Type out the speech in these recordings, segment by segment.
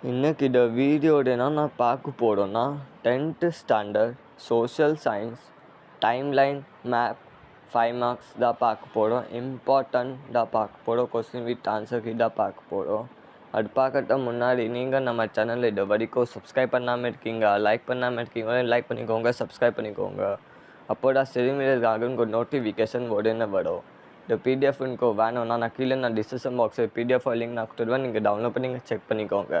இன்னைக்கு இந்த வீடியோட நான் பார்க்க போகிறோன்னா 10th standard social science timeline map 5 marks தான் பார்க்க போகிறோம். இம்பார்ட்டன்ட் தான் பார்க்க போகிறோம். கொஸ்டின் வித் ஆன்சருக்கு தான் பார்க்க போகிறோம். அது பார்க்கறதுக்கு முன்னாடி நீங்கள் நம்ம சேனலில் இது வரைக்கும் சப்ஸ்கிரைப் பண்ணாமல் இருக்கீங்க, லைக் பண்ணாமல் இருக்கீங்க, லைக் பண்ணிக்கோங்க, சப்ஸ்கிரைப் பண்ணிக்கோங்க. அப்போ தான் செரிமீரலுக்காக ஒரு நோட்டிஃபிகேஷன் உடனே வரும். இந்த பிடிஎஃப் எனக்கு வேணும்னா நான் கீழே டிஸ்கிரிப்ஷன் பாக்ஸில் பிடிஎஃப் லிங்க் நான் கொடுத்துருவேன். நீங்கள் டவுன்லோட் பண்ணி நீங்கள் செக் பண்ணிக்கோங்க.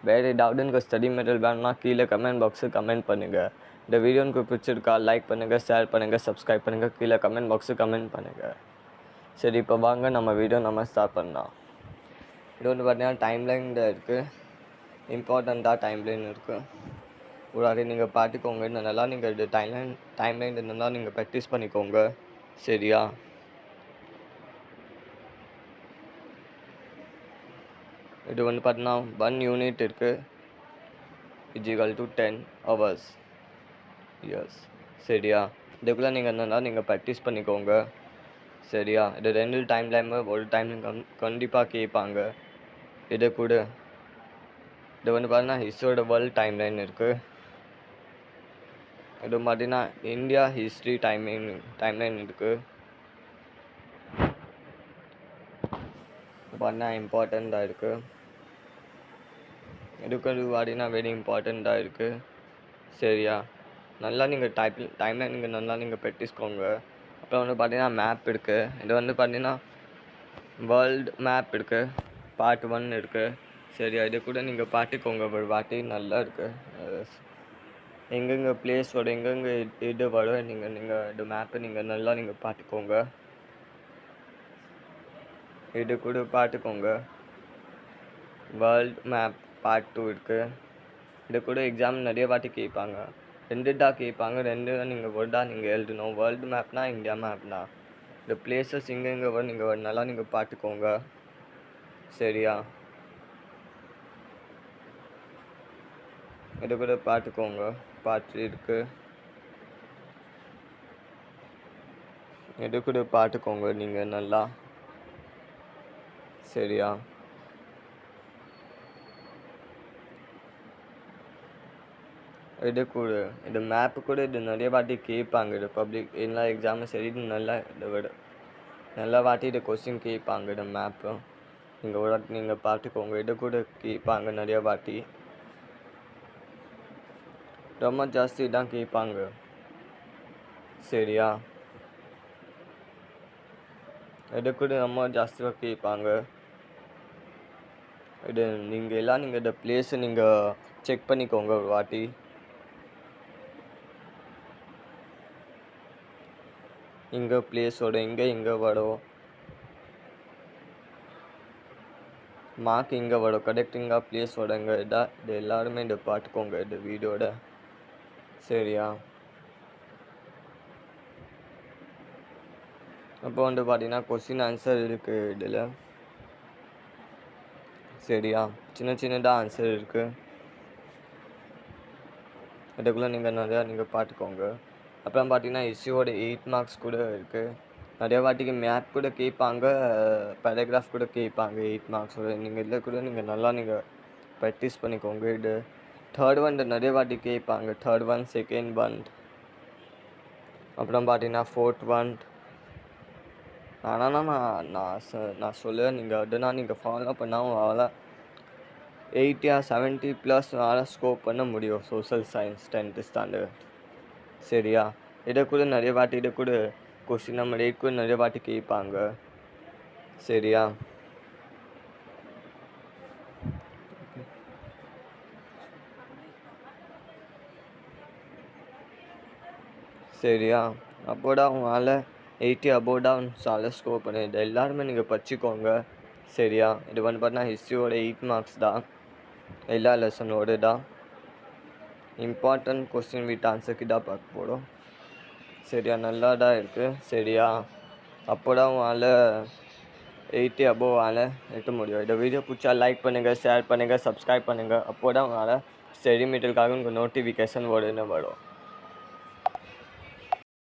வேறு ஏதாவது எனக்கு ஸ்டடி மெட்டீரியல் வேணும்னா கீழே கமெண்ட் பாக்ஸில் கமெண்ட் பண்ணுங்கள். இந்த வீடியோ எனக்கு பிடிச்சிருக்கா லைக் பண்ணுங்கள், ஷேர் பண்ணுங்கள், சப்ஸ்கிரைப் பண்ணுங்கள், கீழே கமெண்ட் பாக்ஸில் கமெண்ட் பண்ணுங்கள். சரி, இப்போ வாங்க நம்ம வீடியோ ஸ்டார்ட் பண்ணலாம். இது வந்து பார்த்தீங்கன்னா டைம்லைன் இருக்குது, இம்பார்ட்டண்ட்டாக டைம்லைன் இருக்குது. ஒரு நீங்கள் பார்த்துக்கோங்க. நல்லா நீங்கள் இது டைம்லைன் என்னென்னா நீங்கள் ப்ராக்டிஸ் பண்ணிக்கோங்க. சரியா? இது வந்து பார்த்தீங்கன்னா 1 யூனிட் இருக்குது, = 10 hours. எஸ், சரியா? இதுக்குள்ளே நீங்கள் என்னென்னா நீங்கள் ப்ராக்டிஸ் பண்ணிக்கோங்க. சரியா? இது 2 டைம்லைன் ஒரு டைம்லைன் கண்டிப்பாக கேட்பாங்க. இது கூட இது வந்து பார்த்தீங்கன்னா ஹிஸ்ட்ரியோட வேர்ல்டு டைம்லைன் இருக்குது. இது பார்த்தீங்கன்னா இந்தியா ஹிஸ்ட்ரி டைம்லைன் இருக்குது. பார்த்தீங்கன்னா இம்பார்ட்டண்ட்டாக இருக்குது. இதுக்கு பார்த்தீங்கன்னா வெரி இம்பார்ட்டண்ட்டாக இருக்குது. சரியா? நல்லா நீங்கள் டைம்லைன் நீங்கள் ப்ராக்டிஸ்க்கோங்க. அப்புறம் வந்து பார்த்தீங்கன்னா மேப் இருக்குது. இது வந்து பார்த்தீங்கன்னா வேர்ல்டு மேப் இருக்குது, பார்ட் 1 இருக்குது. சரியா? இது கூட நீங்கள் பார்த்துக்கோங்க ஒரு வாட்டி. நல்லா இருக்குது. எங்கெங்கே பிளேஸ் வரும், எங்கெங்கே இது வரும், நீங்கள் இது மேப்பை நல்லா பார்த்துக்கோங்க. இது கூட பார்த்துக்கோங்க. வேர்ல்டு மேப் பார்ட் 2 இருக்குது. இது கூட எக்ஸாம் நிறைய வாட்டி கேட்பாங்க. 2 தான் கேட்பாங்க. 2 நீங்கள் ஒரு தான் நீங்கள் எழுதணும். வேர்ல்டு மேப்னா இந்தியா மேப்னா இந்த பிளேசஸ் எங்கெங்கே வரும் நல்லா நீங்கள் பார்த்துக்கோங்க. சரியா? இது கூட பார்த்துக்கோங்க. பார்ட் 3 இருக்குது. இது கூட பார்த்துக்கோங்க நீங்கள் நல்லா. சரியா? இது கூட இந்த மேப்பு கூட இது நிறைய வாட்டி கேட்பாங்க. இது பப்ளிக் எல்லா எக்ஸாமும் சரி, இது நல்லா வாட்டி இது கொஸ்டின் கேட்பாங்க. இந்த மேப்பு நீங்கள் ஒரு வாட்டி நீங்கள் பார்த்துக்கோங்க. இது கூட கேட்பாங்க நிறைய வாட்டி. ரொம்ப ஜாஸ்தி தான் கேட்பாங்க. சரியா? இது கூட ரொம்ப ஜாஸ்தியாக கேட்பாங்க. இது நீங்கள் இந்த பிளேஸை நீங்கள் செக் பண்ணிக்கோங்க ஒரு வாட்டி. இங்கே பிளேஸோட எங்கே வரும் மார்க், இங்கே வரும் கரெக்டுங்க பிளேஸோட இது எல்லாருமே இதை பார்த்துக்கோங்க இந்த வீடியோட. சரியா? அப்போ வந்து பார்த்தீங்கன்னா கொஸ்டின் ஆன்சர் இருக்குது இதில். சரியா? சின்னதாக ஆன்சர் இருக்குது. இதுக்குள்ளே நீங்கள் நிறையா பார்த்துக்கோங்க. அப்புறம் பார்த்தீங்கன்னா ஹிஸ்ட்ரியோட 8 மார்க்ஸ் கூட இருக்குது. நிறைய வாட்டிக்கு மேப் கூட கேட்பாங்க, பேராகிராஃப் கூட கேட்பாங்க 8 மார்க்ஸோட. நீங்கள் இதில் கூட நல்லா ப்ராக்டிஸ் பண்ணிக்கோங்க. இது 3rd ஒன் நிறைய வாட்டி கேட்பாங்க. 3rd ஒன், 2nd ஒன், அப்புறம் பார்த்தீங்கன்னா 4th ஒன். ஆனால் நான் சொல்லுவேன், நீங்கள் அதுனா நீங்கள் ஃபாலோ பண்ணாமல் அவ்வளோ 80 or 70+ ஸ்கோப் பண்ண முடியும் சோஷியல் சயின்ஸ் 10th ஸ்டாண்டர்ட். சரியா? இதை கூட நிறைய வாட்டி இதை கூட கொஸ்டின் நம்பர் 8 கூட நிறைய வாட்டி கேட்பாங்க. சரியா? சரியா? அப்போடா உங்களால் 80 above தான் சால ஸ்கோர் பண்ணிடுது. எல்லாருமே நீங்கள் படிச்சுக்கோங்க. சரியா? இது வந்து பார்த்தீங்கன்னா ஹிஸ்ட்ரியோட 8 மார்க்ஸ் தான், எல்லா லெசனோடு தான். இம்பார்ட்டன்ட் கொஸ்டின் வித் ஆன்சருக்கு தான் பார்க்க போகிறோம். சரியா? நல்லா தான் இருக்குது. சரியா? அப்போ தான் உங்களால் 80 above எட்ட முடியும். இந்த வீடியோ பிடிச்சா லைக் பண்ணுங்கள், ஷேர் பண்ணுங்கள், சப்ஸ்கிரைப் பண்ணுங்கள். அப்போ தான் உங்களால் ஸ்டடி மெட்டீரியலுக்காக உங்களுக்கு நோட்டிஃபிகேஷன் உடனே வரும்.